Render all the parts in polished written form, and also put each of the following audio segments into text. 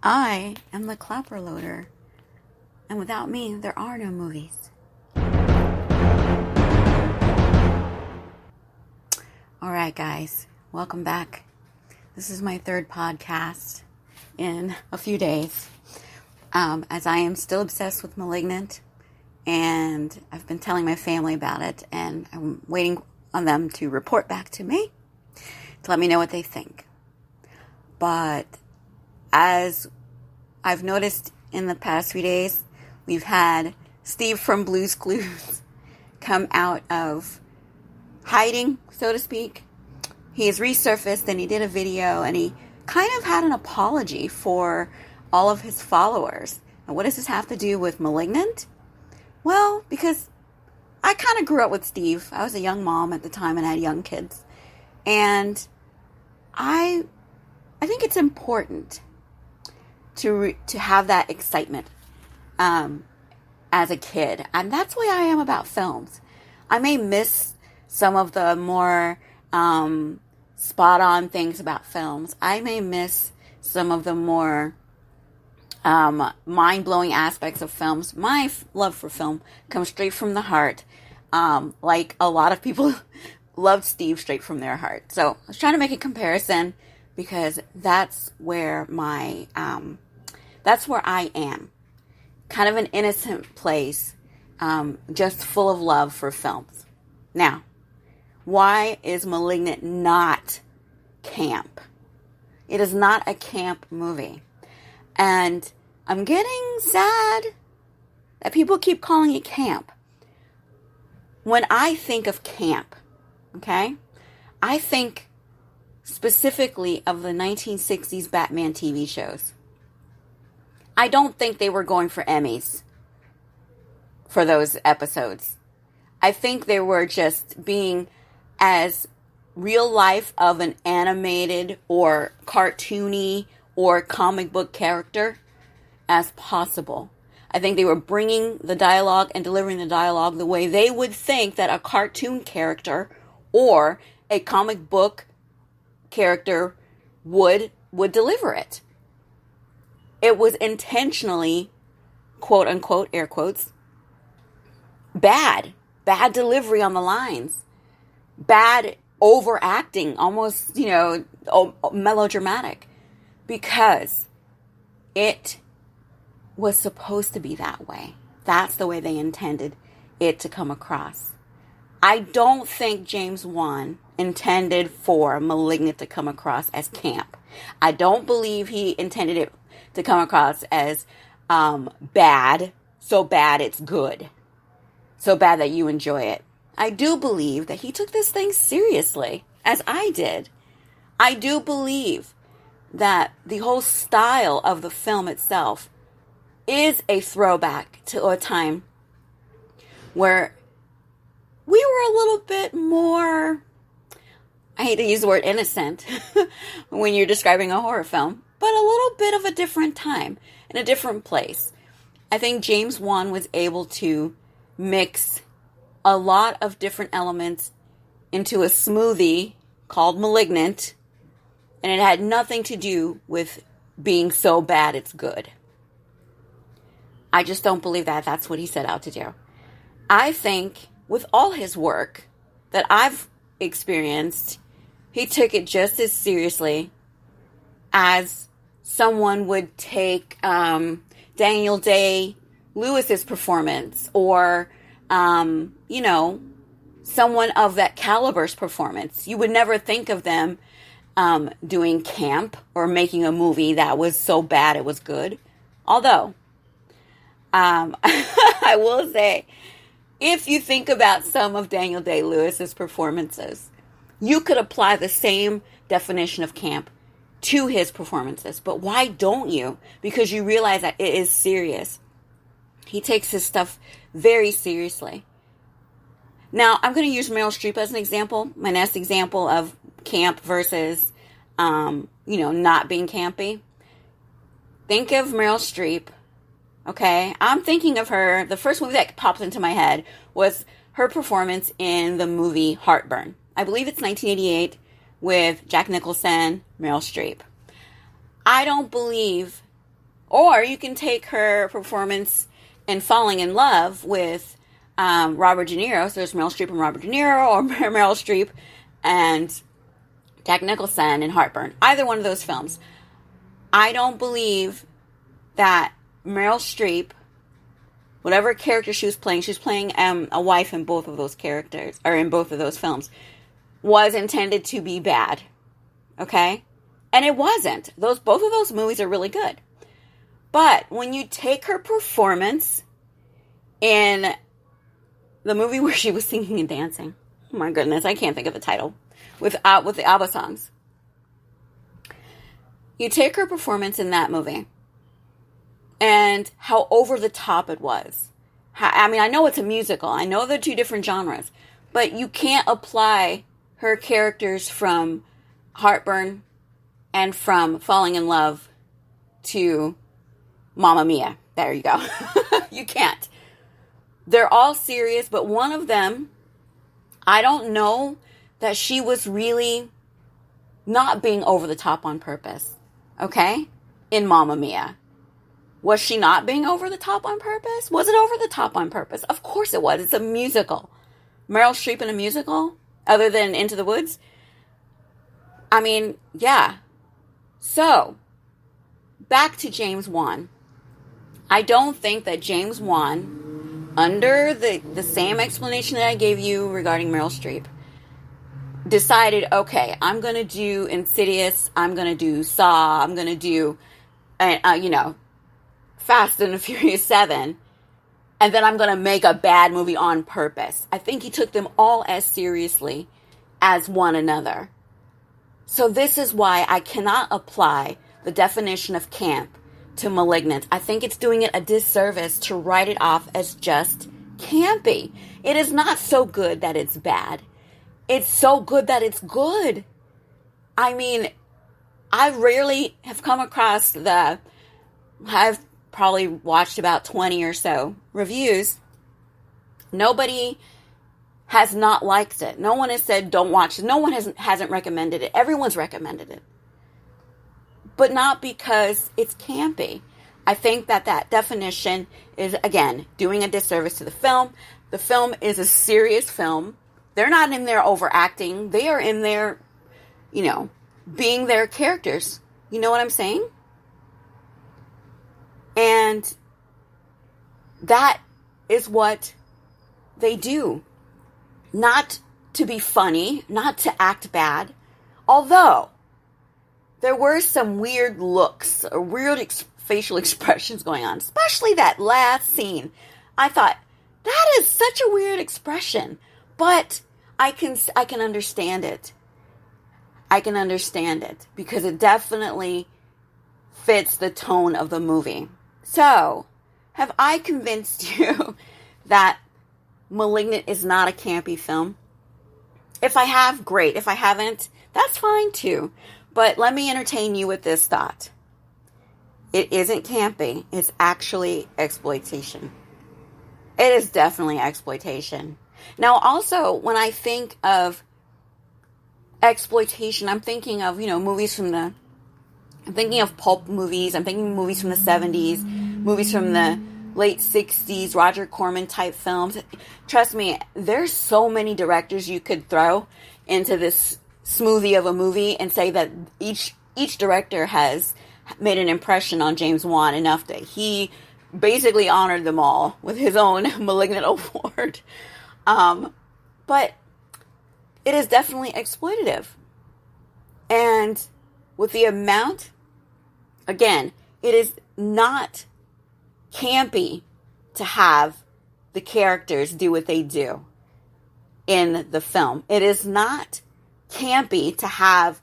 I am the clapper loader, and without me, there are no movies. Alright guys, welcome back. This is my third podcast in a few days, as I am still obsessed with Malignant, and I've been telling my family about it, and I'm waiting on them to report back to me to let me know what they think. But as I've noticed in the past few days, we've had Steve from Blue's Clues come out of hiding, so to speak. He has resurfaced and he did a video and he kind of had an apology for all of his followers. And what does this have to do with Malignant? Well, because I kind of grew up with Steve. I was a young mom at the time and I had young kids. And I think it's important to have that excitement as a kid. And that's why I am about films. I may miss some of the more spot-on things about films. I may miss some of the more mind-blowing aspects of films. My love for film comes straight from the heart. Like a lot of people loved Steve straight from their heart. So I was trying to make a comparison because that's where I am. Kind of an innocent place, just full of love for films. Now, why is Malignant not camp? It is not a camp movie. And I'm getting sad that people keep calling it camp. When I think of camp, okay, I think specifically of the 1960s Batman TV shows. I don't think they were going for Emmys for those episodes. I think they were just being as real life of an animated or cartoony or comic book character as possible. I think they were bringing the dialogue and delivering the dialogue the way they would think that a cartoon character or a comic book character would deliver it. It was intentionally, quote unquote, air quotes, bad delivery on the lines, bad overacting, almost, melodramatic, because it was supposed to be that way. That's the way they intended it to come across. I don't think James Wan intended for Malignant to come across as camp. I don't believe he intended it to come across as bad, so bad it's good, so bad that you enjoy it. I do believe that he took this thing seriously, as I did. I do believe that the whole style of the film itself is a throwback to a time where we were a little bit more, I hate to use the word innocent when you're describing a horror film, but a little bit of a different time in a different place. I think James Wan was able to mix a lot of different elements into a smoothie called Malignant, and it had nothing to do with being so bad it's good. I just don't believe that that's what he set out to do. I think with all his work that I've experienced, he took it just as seriously as someone would take Daniel Day-Lewis's performance or, someone of that caliber's performance. You would never think of them doing camp or making a movie that was so bad it was good. Although, I will say, if you think about some of Daniel Day-Lewis's performances, you could apply the same definition of camp to his performances. But why don't you? Because you realize that it is serious. He takes his stuff very seriously. Now, I'm going to use Meryl Streep as an example. My next example of camp versus, not being campy. Think of Meryl Streep. Okay, I'm thinking of her. The first movie that popped into my head was her performance in the movie Heartburn. I believe it's 1988 with Jack Nicholson, Meryl Streep. I don't believe Or you can take her performance in Falling in Love with Robert De Niro. So there's Meryl Streep and Robert De Niro, or Meryl Streep and Jack Nicholson in Heartburn. Either one of those films. I don't believe that Meryl Streep, whatever character she was playing a wife in both of those characters, or in both of those films, was intended to be bad. Okay? And it wasn't. Both of those movies are really good. But when you take her performance in the movie where she was singing and dancing, oh my goodness, I can't think of the title, with the ABBA songs. You take her performance in that movie and how over the top it was. I know it's a musical. I know they're two different genres. But you can't apply her characters from Heartburn and from Falling in Love to Mamma Mia. There you go. You can't. They're all serious, but one of them, I don't know that she was really not being over the top on purpose. Okay? In Mamma Mia. Was she not being over the top on purpose? Was it over the top on purpose? Of course it was. It's a musical. Meryl Streep in a musical? Other than Into the Woods? I mean, yeah. So, back to James Wan. I don't think that James Wan, under the same explanation that I gave you regarding Meryl Streep, decided, okay, I'm going to do Insidious, I'm going to do Saw, I'm going to do, Fast and the Furious 7, and then I'm going to make a bad movie on purpose. I think he took them all as seriously as one another. So this is why I cannot apply the definition of camp to Malignant. I think it's doing it a disservice to write it off as just campy. It is not so good that it's bad. It's so good that it's good. I mean, I rarely have come across I've probably watched about 20 or so reviews. Nobody has not liked it. No one has said don't watch it. No one hasn't recommended it. Everyone's recommended it. But not because it's campy. I think that definition is, again, doing a disservice to the film. The film is a serious film. They're not in there overacting. They are in there, being their characters. You know what I'm saying? And that is what they do. Not to be funny, not to act bad. Although, there were some weird looks, or weird facial expressions going on. Especially that last scene. I thought, that is such a weird expression. But I can understand it. I can understand it. Because it definitely fits the tone of the movie. So, have I convinced you that Malignant is not a campy film? If I have, great. If I haven't, that's fine too. But let me entertain you with this thought. It isn't campy. It's actually exploitation. It is definitely exploitation. Now, also, when I think of exploitation, I'm thinking of, I'm thinking of pulp movies. I'm thinking movies from the 70s, movies from the late 60s, Roger Corman type films. Trust me, there's so many directors you could throw into this smoothie of a movie and say that each director has made an impression on James Wan enough that he basically honored them all with his own Malignant award. But it is definitely exploitative. And with the amount, again, it is not campy to have the characters do what they do in the film. It is not campy to have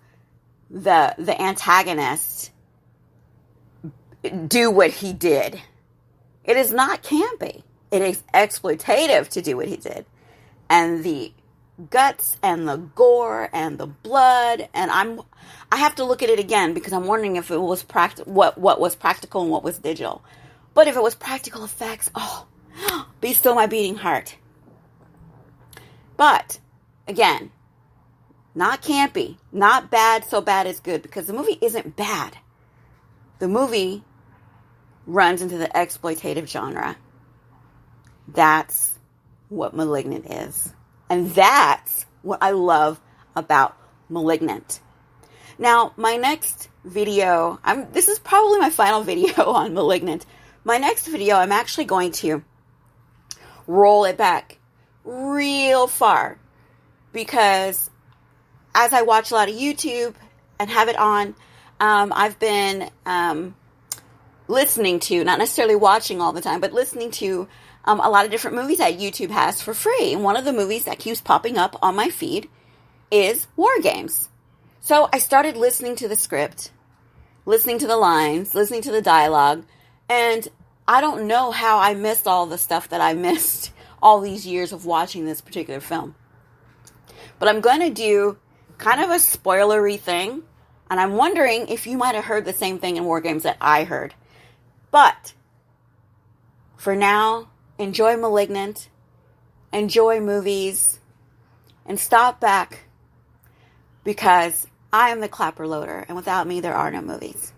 the antagonist do what he did. It is not campy. It is exploitative to do what he did. And the guts and the gore and the blood, and I have to look at it again because I'm wondering if it was what was practical and what was digital. But if it was practical effects, be still my beating heart. But again, not campy, not bad, so bad it's good, because the movie isn't bad. The movie runs into the exploitative genre. That's what Malignant is. And that's what I love about Malignant. Now, my next video, this is probably my final video on Malignant. My next video, I'm actually going to roll it back real far, because as I watch a lot of YouTube and have it on, I've been listening to, not necessarily watching all the time, but listening to a lot of different movies that YouTube has for free. And one of the movies that keeps popping up on my feed is War Games. So I started listening to the script, listening to the lines, listening to the dialogue, and I don't know how I missed all the stuff that I missed all these years of watching this particular film. But I'm going to do kind of a spoilery thing, and I'm wondering if you might have heard the same thing in War Games that I heard. But for now, enjoy Malignant, enjoy movies, and stop back, because I am the clapper loader, and without me, there are no movies.